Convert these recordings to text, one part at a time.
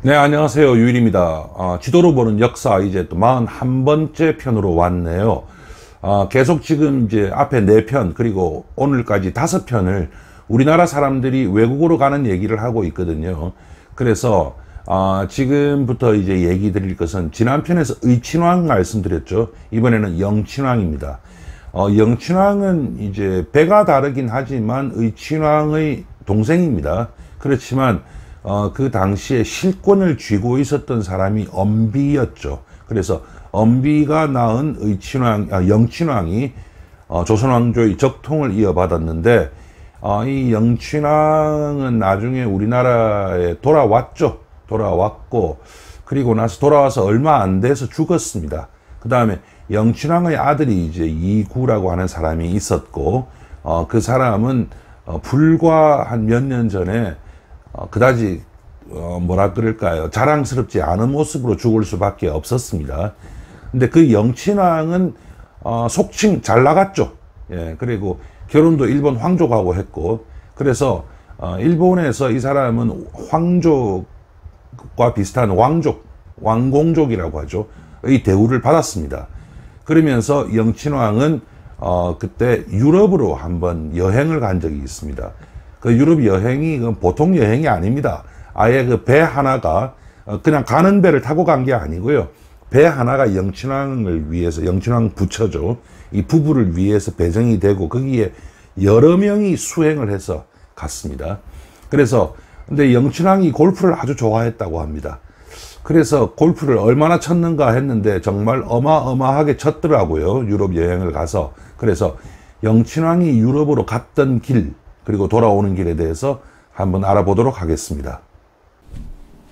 네, 안녕하세요. 유일입니다. 지도로 보는 역사 이제 또 41번째 편으로 왔네요. 계속 지금 이제 앞에 4편, 그리고 오늘까지 5편을 우리나라 사람들이 외국으로 가는 얘기를 하고 있거든요. 그래서, 지금부터 이제 얘기 드릴 것은 지난 편에서 의친왕 말씀드렸죠. 이번에는 영친왕입니다. 영친왕은 이제 배가 다르긴 하지만 의친왕의 동생입니다. 그렇지만 그 당시에 실권을 쥐고 있었던 사람이 엄비였죠. 그래서 엄비가 낳은 영친왕이 조선왕조의 적통을 이어받았는데, 이 영친왕은 나중에 우리나라에 돌아왔죠. 돌아왔고, 그리고 나서 돌아와서 얼마 안 돼서 죽었습니다. 그 다음에 영친왕의 아들이 이제 이구라고 하는 사람이 있었고, 그 사람은 불과 한 몇 년 전에 그다지 뭐라 그럴까요? 자랑스럽지 않은 모습으로 죽을 수밖에 없었습니다. 근데 그 영친왕은 속칭 잘 나갔죠. 예, 그리고 결혼도 일본 황족하고 했고, 그래서 일본에서 이 사람은 황족과 비슷한 왕공족이라고 하죠. 이 대우를 받았습니다. 그러면서 영친왕은 그때 유럽으로 한번 여행을 간 적이 있습니다. 그 유럽 여행이 보통 여행이 아닙니다. 아예 그 배 하나가 그냥 가는 배를 타고 간 게 아니고요. 배 하나가 영친왕을 위해서, 영친왕 부처죠. 이 부부를 위해서 배정이 되고 거기에 여러 명이 수행을 해서 갔습니다. 그래서 근데 영친왕이 골프를 아주 좋아했다고 합니다. 그래서 골프를 얼마나 쳤는가 했는데 정말 어마어마하게 쳤더라고요. 유럽 여행을 가서. 그래서 영친왕이 유럽으로 갔던 길, 그리고 돌아오는 길에 대해서 한번 알아보도록 하겠습니다.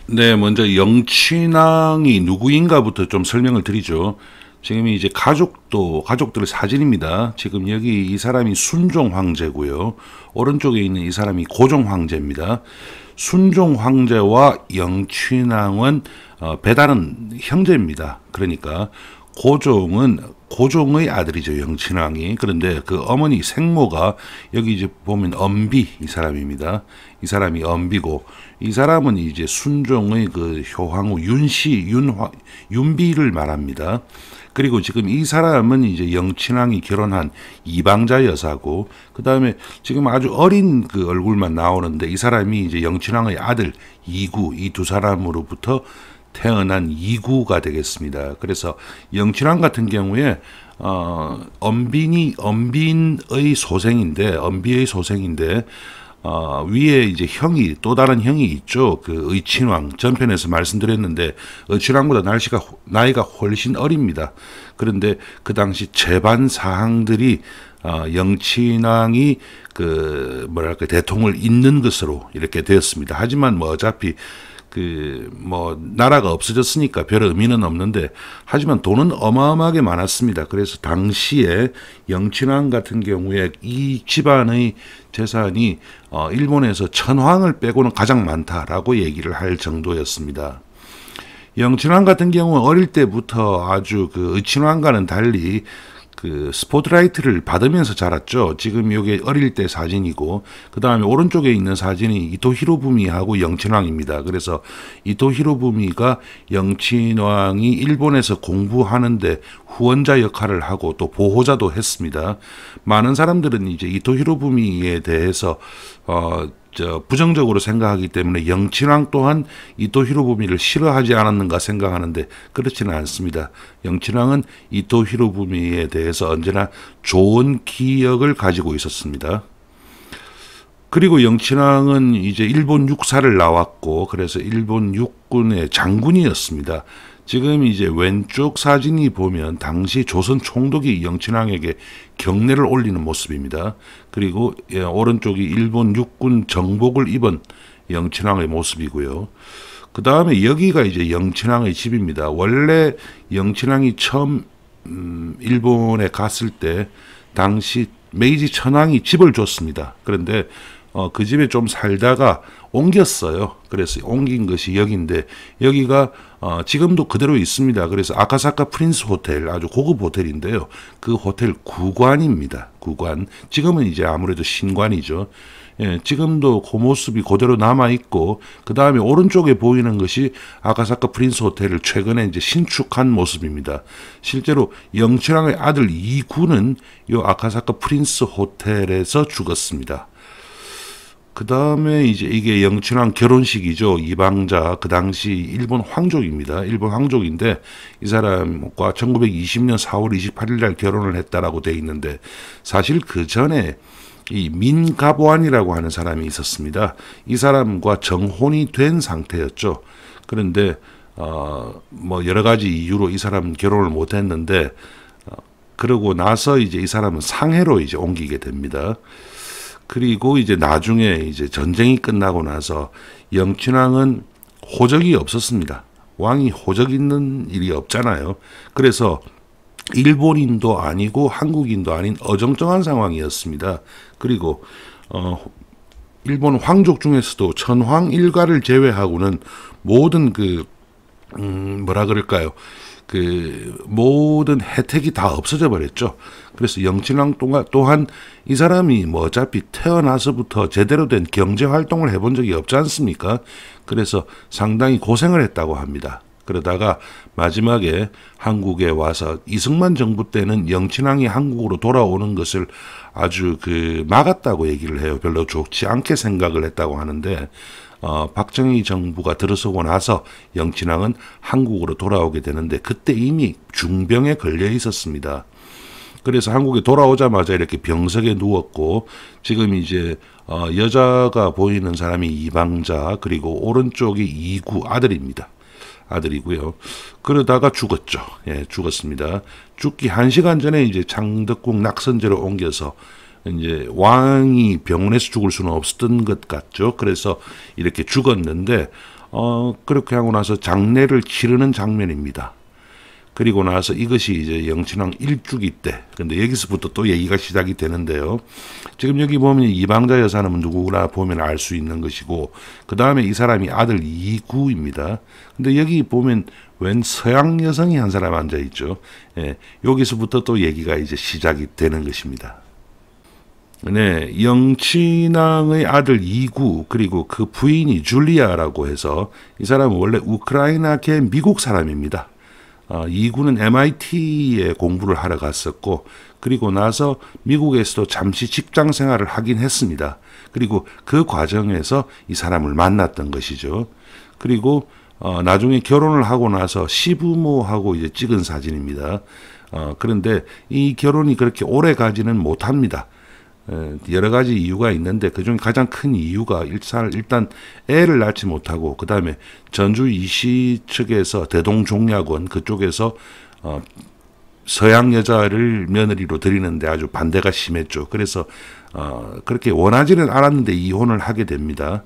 네, 먼저 영친왕이 누구인가부터 좀 설명을 드리죠. 지금 이제 가족들 사진입니다. 지금 여기 이 사람이 순종 황제고요. 오른쪽에 있는 이 사람이 고종 황제입니다. 순종 황제와 영친왕은 배다른 형제입니다. 그러니까 고종의 아들이죠, 영친왕이. 그런데 그 어머니 생모가 여기 이제 보면 엄비, 이 사람입니다. 이 사람이 엄비고, 이 사람은 이제 순종의 그 효황후 윤비를 말합니다. 그리고 지금 이 사람은 이제 영친왕이 결혼한 이방자 여사고, 그 다음에 지금 아주 어린 그 얼굴만 나오는데, 이 사람이 이제 영친왕의 아들 이구, 이 두 사람으로부터 태어난 이구가 되겠습니다. 그래서 영친왕 같은 경우에 엄비의 소생인데 위에 이제 또 다른 형이 있죠. 그 의친왕, 전편에서 말씀드렸는데 의친왕보다 나이가 훨씬 어립니다. 그런데 그 당시 재반 사항들이 영친왕이 대통을 잇는 것으로 이렇게 되었습니다. 하지만 뭐 어차피 나라가 없어졌으니까 별 의미는 없는데, 하지만 돈은 어마어마하게 많았습니다. 그래서 당시에 영친왕 같은 경우에 이 집안의 재산이 일본에서 천황을 빼고는 가장 많다라고 얘기를 할 정도였습니다. 영친왕 같은 경우는 어릴 때부터 아주 그 의친왕과는 달리 그 스포트라이트를 받으면서 자랐죠. 지금 이게 어릴 때 사진이고, 그 다음에 오른쪽에 있는 사진이 이토 히로부미하고 영친왕입니다. 그래서 이토 히로부미가 영친왕이 일본에서 공부하는데 후원자 역할을 하고 또 보호자도 했습니다. 많은 사람들은 이제 이토 히로부미에 대해서 부정적으로 생각하기 때문에 영친왕 또한 이토 히로부미를 싫어하지 않았는가 생각하는데, 그렇지는 않습니다. 영친왕은 이토 히로부미에 대해서 언제나 좋은 기억을 가지고 있었습니다. 그리고 영친왕은 이제 일본 육사를 나왔고, 그래서 일본 육군의 장군이었습니다. 지금 이제 왼쪽 사진이 보면 당시 조선 총독이 영친왕에게 경례를 올리는 모습입니다. 그리고 오른쪽이 일본 육군 정복을 입은 영친왕의 모습이고요. 그 다음에 여기가 이제 영친왕의 집입니다. 원래 영친왕이 처음 일본에 갔을 때 당시 메이지 천황이 집을 줬습니다. 그런데 그 집에 좀 살다가 옮겼어요. 그래서 옮긴 것이 여기인데, 여기가 지금도 그대로 있습니다. 그래서 아카사카 프린스 호텔, 아주 고급 호텔인데요. 그 호텔 구관입니다. 구관. 지금은 이제 아무래도 신관이죠. 예, 지금도 그 모습이 그대로 남아 있고, 그 다음에 오른쪽에 보이는 것이 아카사카 프린스 호텔을 최근에 이제 신축한 모습입니다. 실제로 영춘왕의 아들 이구는 이 아카사카 프린스 호텔에서 죽었습니다. 그 다음에 이제 이게 영춘왕 결혼식이죠. 이방자, 그 당시 일본 황족입니다. 일본 황족인데 이 사람과 1920년 4월 28일 날 결혼을 했다라고 돼 있는데, 사실 그 전에 이 민가보안이라고 하는 사람이 있었습니다. 이 사람과 정혼이 된 상태였죠. 그런데 뭐 여러 가지 이유로 이 사람 결혼을 못 했는데, 그러고 나서 이제 이 사람은 상해로 이제 옮기게 됩니다. 그리고 이제 나중에 이제 전쟁이 끝나고 나서 영춘왕은 호적이 없었습니다. 왕이 호적 있는 일이 없잖아요. 그래서 일본인도 아니고 한국인도 아닌 어정쩡한 상황이었습니다. 그리고 일본 황족 중에서도 천황 일가를 제외하고는 모든 뭐라 그럴까요? 모든 혜택이 다 없어져 버렸죠. 그래서 영친왕 또한 이 사람이 뭐 어차피 태어나서부터 제대로 된 경제 활동을 해본 적이 없지 않습니까? 그래서 상당히 고생을 했다고 합니다. 그러다가 마지막에 한국에 와서 이승만 정부 때는 영친왕이 한국으로 돌아오는 것을 아주 막았다고 얘기를 해요. 별로 좋지 않게 생각을 했다고 하는데, 박정희 정부가 들어서고 나서 영친왕은 한국으로 돌아오게 되는데, 그때 이미 중병에 걸려 있었습니다. 그래서 한국에 돌아오자마자 이렇게 병석에 누웠고, 지금 이제 여자가 보이는 사람이 이방자, 그리고 오른쪽이 이구 아들이고요. 그러다가 죽었죠. 예, 죽었습니다. 죽기 1시간 전에 이제 장덕궁 낙선제로 옮겨서, 이제 왕이 병원에서 죽을 수는 없었던 것 같죠. 그래서 이렇게 죽었는데, 그렇게 하고 나서 장례를 치르는 장면입니다. 그리고 나서 이것이 이제 영친왕 1주기 때, 근데 여기서부터 또 얘기가 시작이 되는데요. 지금 여기 보면 이방자 여사는 누구나 보면 알 수 있는 것이고, 그 다음에 이 사람이 아들 이구입니다. 근데 여기 보면 웬 서양 여성이 한 사람 앉아 있죠. 예, 여기서부터 또 얘기가 이제 시작이 되는 것입니다. 네, 영친왕의 아들 이구, 그리고 그 부인이 줄리아라고 해서, 이 사람은 원래 우크라이나계 미국 사람입니다. 이구는 MIT에 공부를 하러 갔었고, 그리고 나서 미국에서도 잠시 직장 생활을 하긴 했습니다. 그리고 그 과정에서 이 사람을 만났던 것이죠. 그리고 나중에 결혼을 하고 나서 시부모하고 이제 찍은 사진입니다. 그런데 이 결혼이 그렇게 오래 가지는 못합니다. 여러 가지 이유가 있는데, 그중 가장 큰 이유가 일단 애를 낳지 못하고, 그 다음에 전주 이씨 측에서 대동종약원 그쪽에서 서양 여자를 며느리로 들이는데 아주 반대가 심했죠. 그래서 그렇게 원하지는 않았는데 이혼을 하게 됩니다.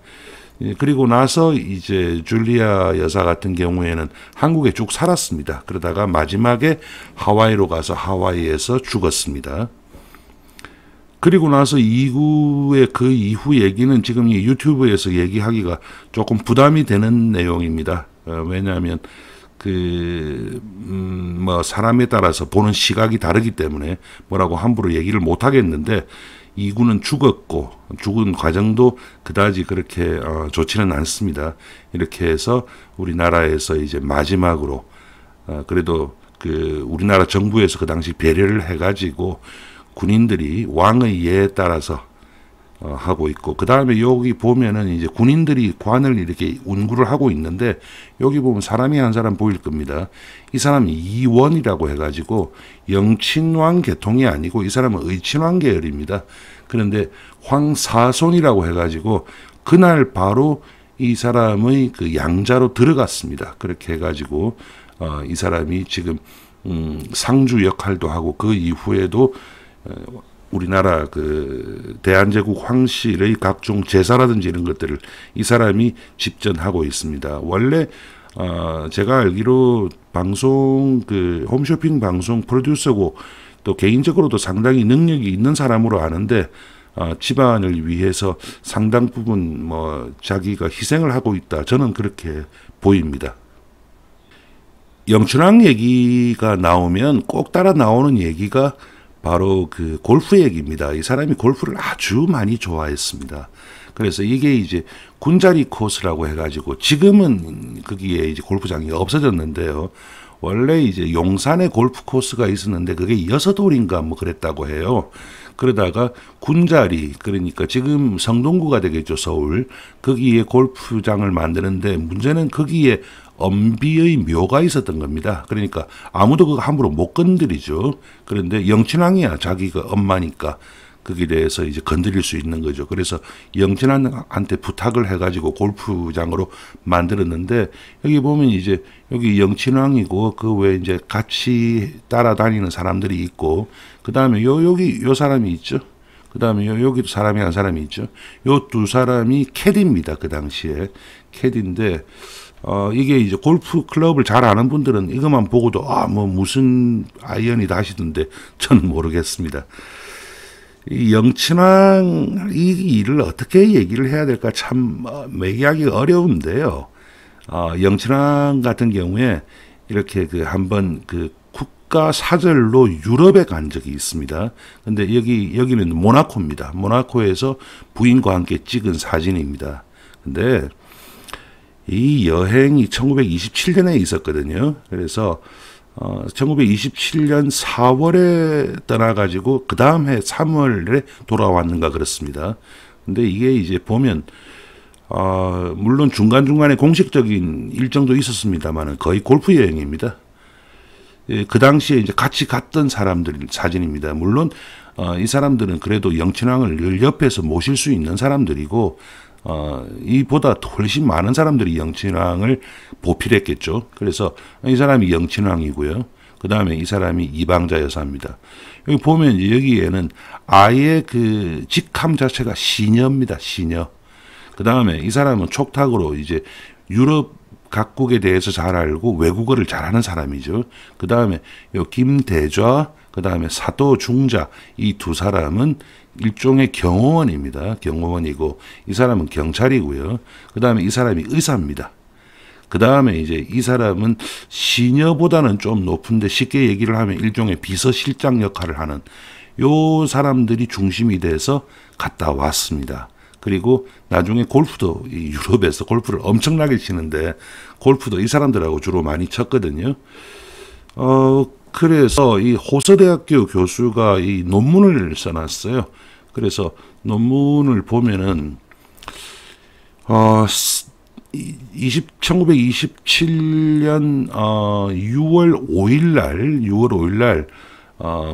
그리고 나서 이제 줄리아 여사 같은 경우에는 한국에 쭉 살았습니다. 그러다가 마지막에 하와이로 가서 하와이에서 죽었습니다. 그리고 나서 이후의 그 이후 얘기는 지금 이 유튜브에서 얘기하기가 조금 부담이 되는 내용입니다. 왜냐하면 뭐 사람에 따라서 보는 시각이 다르기 때문에 뭐라고 함부로 얘기를 못 하겠는데, 이구는 죽었고 죽은 과정도 그다지 그렇게 좋지는 않습니다. 이렇게 해서 우리나라에서 이제 마지막으로 그래도 우리나라 정부에서 그 당시 배려를 해가지고 군인들이 왕의 예에 따라서 하고 있고, 그 다음에 여기 보면은 이제 군인들이 관을 이렇게 운구를 하고 있는데, 여기 보면 사람이 한 사람 보일 겁니다. 이 사람이 이원이라고 해가지고 영친왕 계통이 아니고 이 사람은 의친왕 계열입니다. 그런데 황사손이라고 해가지고 그날 바로 이 사람의 양자로 들어갔습니다. 그렇게 해가지고 이 사람이 지금 상주 역할도 하고, 그 이후에도 우리나라 대한제국 황실의 각종 제사라든지 이런 것들을 이 사람이 집전하고 있습니다. 원래 제가 알기로 방송 홈쇼핑 방송 프로듀서고, 또 개인적으로도 상당히 능력이 있는 사람으로 아는데, 집안을 위해서 상당 부분 자기가 희생을 하고 있다, 저는 그렇게 보입니다. 영춘왕 얘기가 나오면 꼭 따라 나오는 얘기가 바로 그 골프 얘기입니다. 이 사람이 골프를 아주 많이 좋아했습니다. 그래서 이게 이제 군자리 코스라고 해가지고 지금은 거기에 이제 골프장이 없어졌는데요. 원래 이제 용산에 골프 코스가 있었는데 그게 6홀인가 뭐 그랬다고 해요. 그러다가 군자리, 그러니까 지금 성동구가 되겠죠, 서울. 거기에 골프장을 만드는데 문제는 거기에 엄비의 묘가 있었던 겁니다. 그러니까 아무도 그거 함부로 못 건드리죠. 그런데 영친왕이야, 자기가 엄마니까. 거기에 대해서 이제 건드릴 수 있는 거죠. 그래서 영친왕한테 부탁을 해가지고 골프장으로 만들었는데, 여기 보면 이제 여기 영친왕이고 그 외에 이제 같이 따라다니는 사람들이 있고, 그 다음에 여기 요 사람이 있죠. 그 다음에 여기도 사람이 한 사람이 있죠. 요 두 사람이 캐디입니다. 그 당시에 캐디인데, 이게 이제 골프 클럽을 잘 아는 분들은 이것만 보고도 뭐 무슨 아이언이 다시던데 저는 모르겠습니다. 이 영친왕 이 일을 어떻게 얘기를 해야 될까 참 얘기하기가 어려운데요. 영친왕 같은 경우에 이렇게 그 한번 그 국가 사절로 유럽에 간 적이 있습니다. 근데 여기는 모나코입니다. 모나코에서 부인과 함께 찍은 사진입니다. 근데 이 여행이 1927년에 있었거든요. 그래서 1927년 4월에 떠나가지고 그 다음 해 3월에 돌아왔는가 그렇습니다. 근데 이게 이제 보면 물론 중간중간에 공식적인 일정도 있었습니다만 거의 골프 여행입니다. 그 당시에 이제 같이 갔던 사람들 사진입니다. 물론 이 사람들은 그래도 영친왕을 늘 옆에서 모실 수 있는 사람들이고 이보다 훨씬 많은 사람들이 영친왕을 보필했겠죠. 그래서 이 사람이 영친왕이고요. 그 다음에 이 사람이 이방자 여사입니다. 여기 보면 이제 여기에는 아예 그 직함 자체가 시녀입니다. 시녀. 그 다음에 이 사람은 촉탁으로 이제 유럽 각국에 대해서 잘 알고 외국어를 잘하는 사람이죠. 그 다음에 요 김대좌, 그 다음에 사도중자, 이 두 사람은 일종의 경호원입니다. 경호원이고 이 사람은 경찰이고요. 그 다음에 이 사람이 의사입니다. 그 다음에 이제 이 사람은 시녀보다는 좀 높은데 쉽게 얘기를 하면 일종의 비서실장 역할을 하는 요 사람들이 중심이 돼서 갔다 왔습니다. 그리고 나중에 골프도 이 유럽에서 골프를 엄청나게 치는데 골프도 이 사람들하고 주로 많이 쳤거든요. 그래서 이 호서대학교 교수가 이 논문을 써놨어요. 그래서 논문을 보면은 1927년 6월 5일 날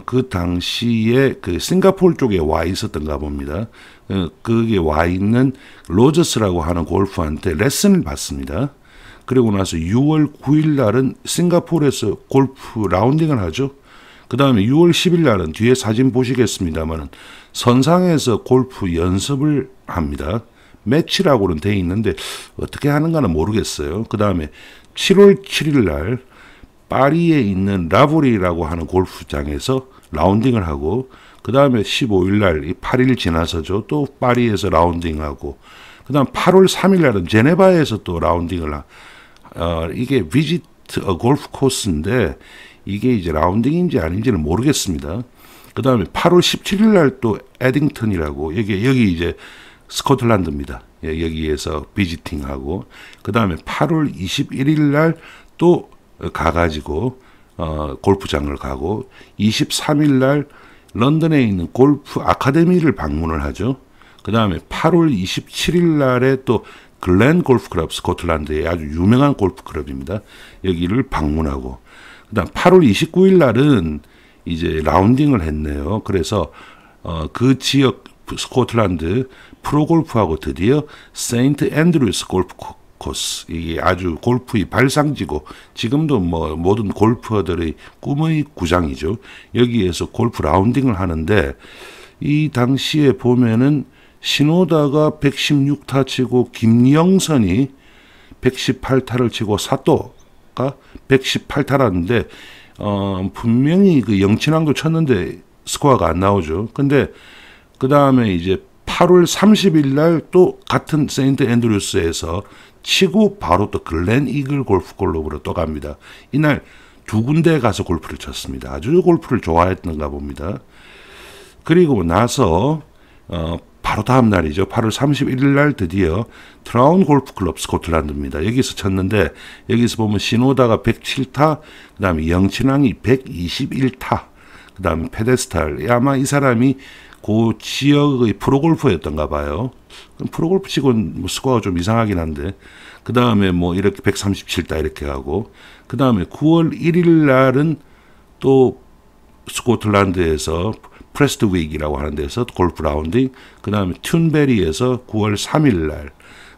그 당시에 그 싱가포르 쪽에 와 있었던가 봅니다. 거기에 와 있는 로저스라고 하는 골프한테 레슨을 받습니다. 그리고 나서 6월 9일 날은 싱가포르에서 골프 라운딩을 하죠. 그 다음에 6월 10일 날은 뒤에 사진 보시겠습니다만 선상에서 골프 연습을 합니다. 매치라고는 돼 있는데 어떻게 하는가는 모르겠어요. 그 다음에 7월 7일 날 파리에 있는 라보리라고 하는 골프장에서 라운딩을 하고, 그 다음에 15일 날 8일 지나서죠. 또 파리에서 라운딩하고, 그 다음 8월 3일 날은 제네바에서 또 라운딩을 이게 비지트 골프 코스인데 이게 이제 라운딩인지 아닌지는 모르겠습니다. 그 다음에 8월 17일 날 또 에딩턴이라고 여기 이제 스코틀랜드입니다. 여기에서 비지팅하고, 그 다음에 8월 21일 날 또 가가지고 골프장을 가고, 23일 날 런던에 있는 골프 아카데미를 방문을 하죠. 그 다음에 8월 27일 날에 또 글렌 골프클럽, 스코틀랜드의 아주 유명한 골프클럽입니다. 여기를 방문하고, 그 다음 8월 29일 날은 이제 라운딩을 했네요. 그래서 그 지역 스코틀랜드 프로골프하고 드디어 세인트 앤드루스 골프 코스, 이게 아주 골프의 발상지고 지금도 뭐 모든 골퍼들의 꿈의 구장이죠. 여기에서 골프 라운딩을 하는데 이 당시에 보면은 시노다가 116타 치고 김영선이 118타를 치고 사또가 118타라는데 분명히 그 영친왕도 쳤는데 스코어가 안 나오죠. 근데 그 다음에 이제 8월 30일 날 또 같은 세인트 앤드루스에서 치고 바로 또 글렌 이글 골프 클럽으로 또 갑니다. 이날 두 군데 가서 골프를 쳤습니다. 아주 골프를 좋아했던가 봅니다. 그리고 나서 바로 다음 날이죠. 8월 31일 날 드디어 트라운 골프 클럽 스코틀랜드입니다. 여기서 쳤는데 여기서 보면 시노다가 107타, 그다음에 영친왕이 121타, 그다음에 페데스탈. 아마 이 사람이 그 지역의 프로골퍼였던가 봐요. 프로골프 치고는 뭐 스코어가 좀 이상하긴 한데, 그 다음에 뭐 이렇게 137다 이렇게 하고, 그 다음에 9월 1일 날은 또 스코틀랜드에서 프레스트윅이라고 하는 데서 골프 라운딩, 그 다음에 튠베리에서 9월 3일 날,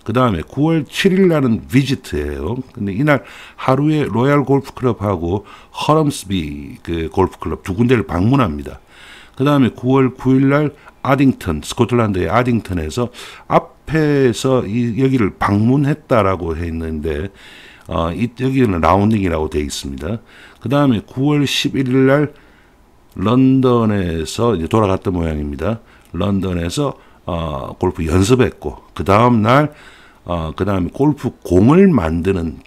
그 다음에 9월 7일 날은 비지트예요. 근데 이날 하루에 로얄 골프 클럽하고 허럼스비 그 골프 클럽 두 군데를 방문합니다. 그 다음에 9월 9일 날 아딩턴, 스코틀랜드의 아딩턴에서 앞에서 여기를 방문했다라고 했는데, 여기는 라운딩이라고 되어 있습니다. 그 다음에 9월 11일 날 런던에서 이제 돌아갔던 모양입니다. 런던에서 골프 연습했고, 그 다음 날, 그 다음에 골프 공을 만드는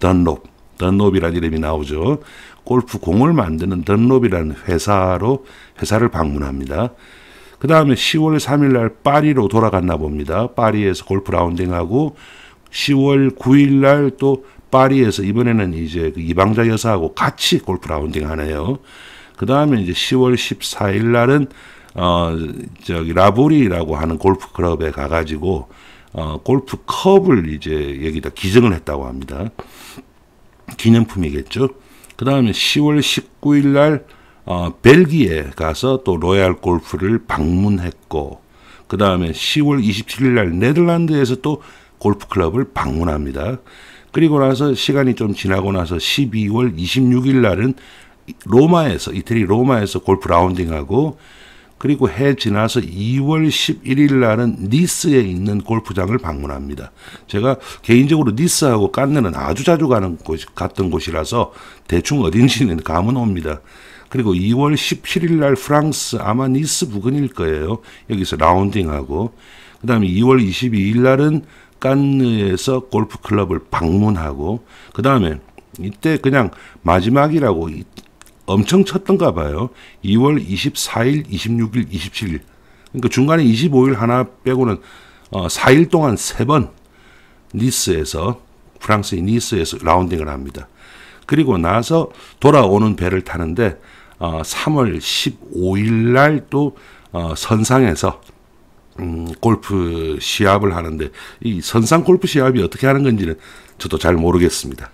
던롭이라는 이름이 나오죠. 골프 공을 만드는 던롭이라는 회사를 방문합니다. 그 다음에 10월 3일 날 파리로 돌아갔나 봅니다. 파리에서 골프 라운딩하고, 10월 9일 날 또 파리에서 이번에는 이제 그 이방자 여사하고 같이 골프 라운딩 하네요. 그 다음에 이제 10월 14일 날은 저기 라보리라고 하는 골프 클럽에 가가지고 골프 컵을 이제 여기다 기증을 했다고 합니다. 기념품이겠죠. 그 다음에 10월 19일 날 벨기에 가서 또 로얄 골프를 방문했고, 그 다음에 10월 27일 날 네덜란드에서 또 골프 클럽을 방문합니다. 그리고 나서 시간이 좀 지나고 나서 12월 26일 날은 이태리 로마에서 골프 라운딩하고, 그리고 해 지나서 2월 11일 날은 니스에 있는 골프장을 방문합니다. 제가 개인적으로 니스하고 깐느는 아주 자주 갔던 곳이라서 대충 어딘지는 감은 옵니다. 그리고 2월 17일 날 프랑스, 아마 니스 부근일 거예요. 여기서 라운딩하고, 그 다음에 2월 22일 날은 깐느에서 골프 클럽을 방문하고, 그 다음에 이때 그냥 마지막이라고 엄청 쳤던가 봐요. 2월 24일, 26일, 27일. 그러니까 중간에 25일 하나 빼고는 4일 동안 3번 프랑스의 니스에서 라운딩을 합니다. 그리고 나서 돌아오는 배를 타는데 3월 15일 날 또 선상에서 골프 시합을 하는데, 이 선상 골프 시합이 어떻게 하는 건지는 저도 잘 모르겠습니다.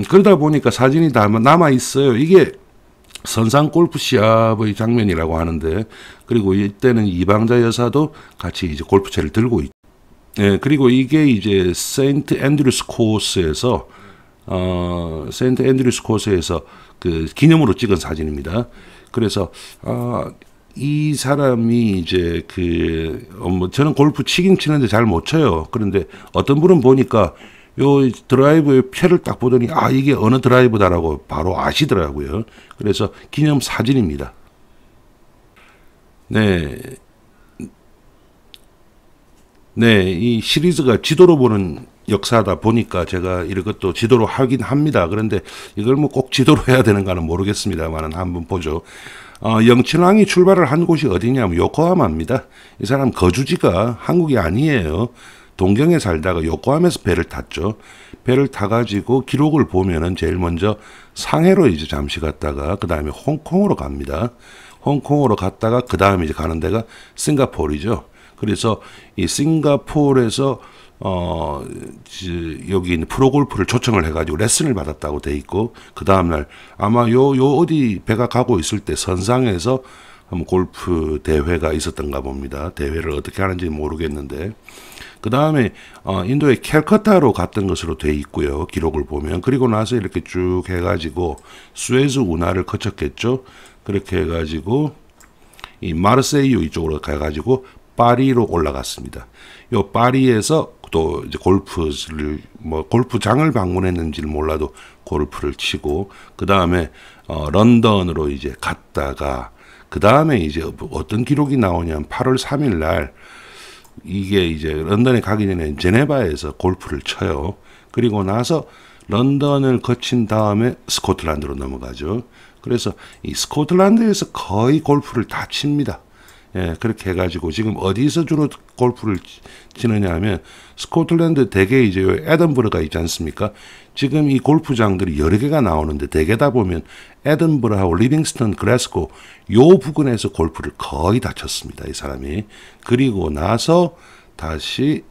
그러다 보니까 사진이 다 남아 있어요. 이게 선상 골프 시합의 장면이라고 하는데, 그리고 이때는 이방자 여사도 같이 이제 골프채를 들고 있죠. 예, 그리고 이게 이제 세인트 앤드류스 코스에서 그 기념으로 찍은 사진입니다. 그래서 이 사람이 이제 저는 골프 치긴 치는데 잘 못 쳐요. 그런데 어떤 분은 보니까 요 드라이브의 표를 딱 보더니 이게 어느 드라이브다라고 바로 아시더라고요. 그래서 기념 사진입니다. 네, 이 시리즈가 지도로 보는 역사다 보니까 제가 이것도 지도로 하긴 합니다. 그런데 이걸 뭐 꼭 지도로 해야 되는가는 모르겠습니다만 한번 보죠. 영친왕이 출발을 한 곳이 어디냐면 요코하마입니다. 이 사람 거주지가 한국이 아니에요. 동경에 살다가 요코하마에서 배를 탔죠. 배를 타가지고 기록을 보면은 제일 먼저 상해로 이제 잠시 갔다가 그 다음에 홍콩으로 갑니다. 홍콩으로 갔다가 그 다음에 이제 가는 데가 싱가포르이죠. 그래서 이 싱가포르에서 여기 있는 프로골프를 초청을 해가지고 레슨을 받았다고 돼 있고, 그 다음날 아마 요 어디 배가 가고 있을 때 선상에서 한번 골프 대회가 있었던가 봅니다. 대회를 어떻게 하는지 모르겠는데, 그 다음에 인도의 캘커타로 갔던 것으로 돼 있고요. 기록을 보면. 그리고 나서 이렇게 쭉 해가지고 수에즈 운하를 거쳤겠죠. 그렇게 해가지고 이 마르세유 이쪽으로 가가지고 파리로 올라갔습니다. 요 파리에서 또 이제 골프장을 방문했는지는 몰라도 골프를 치고, 그 다음에 런던으로 이제 갔다가, 그 다음에 이제 어떤 기록이 나오냐면 8월 3일 날 이게 이제 런던에 가기 전에 제네바에서 골프를 쳐요. 그리고 나서 런던을 거친 다음에 스코틀랜드로 넘어가죠. 그래서 이 스코틀랜드에서 거의 골프를 다 칩니다. 예, 그렇게 해가지고 지금 어디서 주로 골프를 치느냐 하면 스코틀랜드 대개 이제 에든버러가 있지 않습니까? 지금 이 골프장들이 여러 개가 나오는데 대개다 보면 에든버러하고 리빙스턴, 글래스고 요 부근에서 골프를 거의 다 쳤습니다. 이 사람이. 그리고 나서 다시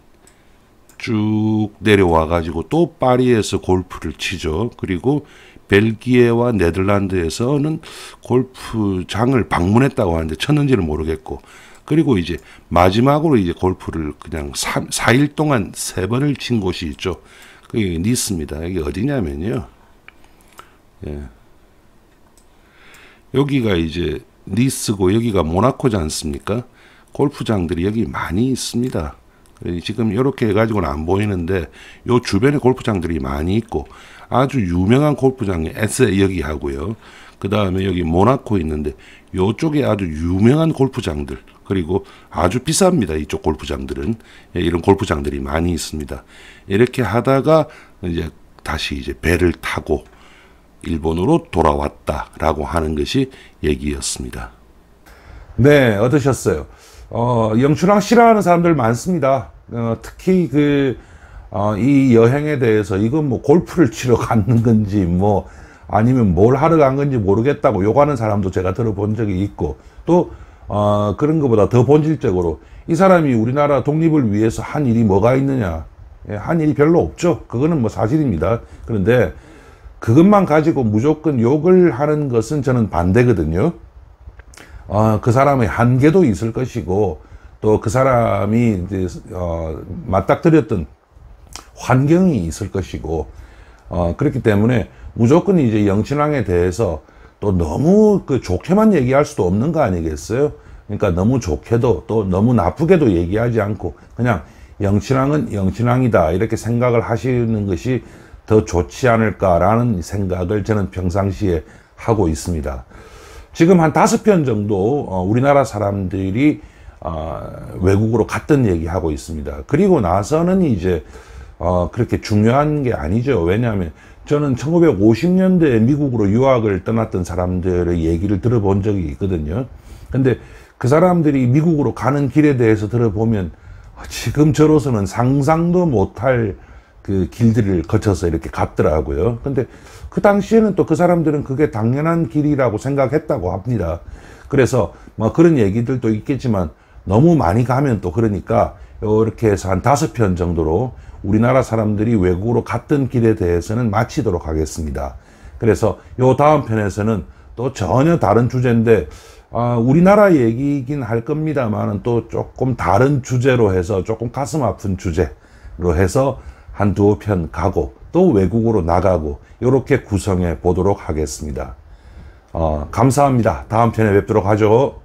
쭉 내려와 가지고 또 파리에서 골프를 치죠. 그리고 벨기에와 네덜란드에서는 골프장을 방문했다고 하는데 쳤는지는 모르겠고, 그리고 이제 마지막으로 이제 골프를 그냥 4일 동안 3번을 친 곳이 있죠. 그게 니스입니다. 여기 어디냐면요. 예. 여기가 이제 니스고 여기가 모나코지 않습니까? 골프장들이 여기 많이 있습니다. 지금 이렇게 해가지고는 안 보이는데 요 주변에 골프장들이 많이 있고 아주 유명한 골프장이 에세 여기 하고요. 그 다음에 여기 모나코 있는데 요쪽에 아주 유명한 골프장들, 그리고 아주 비쌉니다. 이쪽 골프장들은. 이런 골프장들이 많이 있습니다. 이렇게 하다가 이제 다시 이제 배를 타고 일본으로 돌아왔다라고 하는 것이 얘기였습니다. 네, 어떠셨어요? 영춘왕 싫어하는 사람들 많습니다. 특히 이 여행에 대해서 이건 뭐 골프를 치러 갔는 건지 뭐 아니면 뭘 하러 간 건지 모르겠다고 욕하는 사람도 제가 들어본 적이 있고, 또 그런 것보다 더 본질적으로 이 사람이 우리나라 독립을 위해서 한 일이 뭐가 있느냐, 한 일이 별로 없죠. 그거는 뭐 사실입니다. 그런데 그것만 가지고 무조건 욕을 하는 것은 저는 반대거든요. 그 사람의 한계도 있을 것이고, 또 그 사람이 이제 맞닥뜨렸던 환경이 있을 것이고, 그렇기 때문에 무조건 이제 영친왕에 대해서 또 너무 좋게만 얘기할 수도 없는 거 아니겠어요? 그러니까 너무 좋게도 또 너무 나쁘게도 얘기하지 않고 그냥 영친왕은 영친왕이다 이렇게 생각을 하시는 것이 더 좋지 않을까라는 생각을 저는 평상시에 하고 있습니다. 지금 한 5편 정도 우리나라 사람들이 외국으로 갔던 얘기하고 있습니다. 그리고 나서는 이제 그렇게 중요한 게 아니죠. 왜냐하면 저는 1950년대에 미국으로 유학을 떠났던 사람들의 얘기를 들어본 적이 있거든요. 근데 그 사람들이 미국으로 가는 길에 대해서 들어보면 지금 저로서는 상상도 못할 그 길들을 거쳐서 이렇게 갔더라고요. 근데 그 당시에는 또 그 사람들은 그게 당연한 길이라고 생각했다고 합니다. 그래서 뭐 그런 얘기들도 있겠지만 너무 많이 가면 또 그러니까 이렇게 해서 한 5편 정도로 우리나라 사람들이 외국으로 갔던 길에 대해서는 마치도록 하겠습니다. 그래서 요 다음 편에서는 또 전혀 다른 주제인데 우리나라 얘기이긴 할 겁니다만은 또 조금 다른 주제로 해서 조금 가슴 아픈 주제로 해서 한 2편 가고 또 외국으로 나가고 이렇게 구성해 보도록 하겠습니다. 감사합니다. 다음 편에 뵙도록 하죠.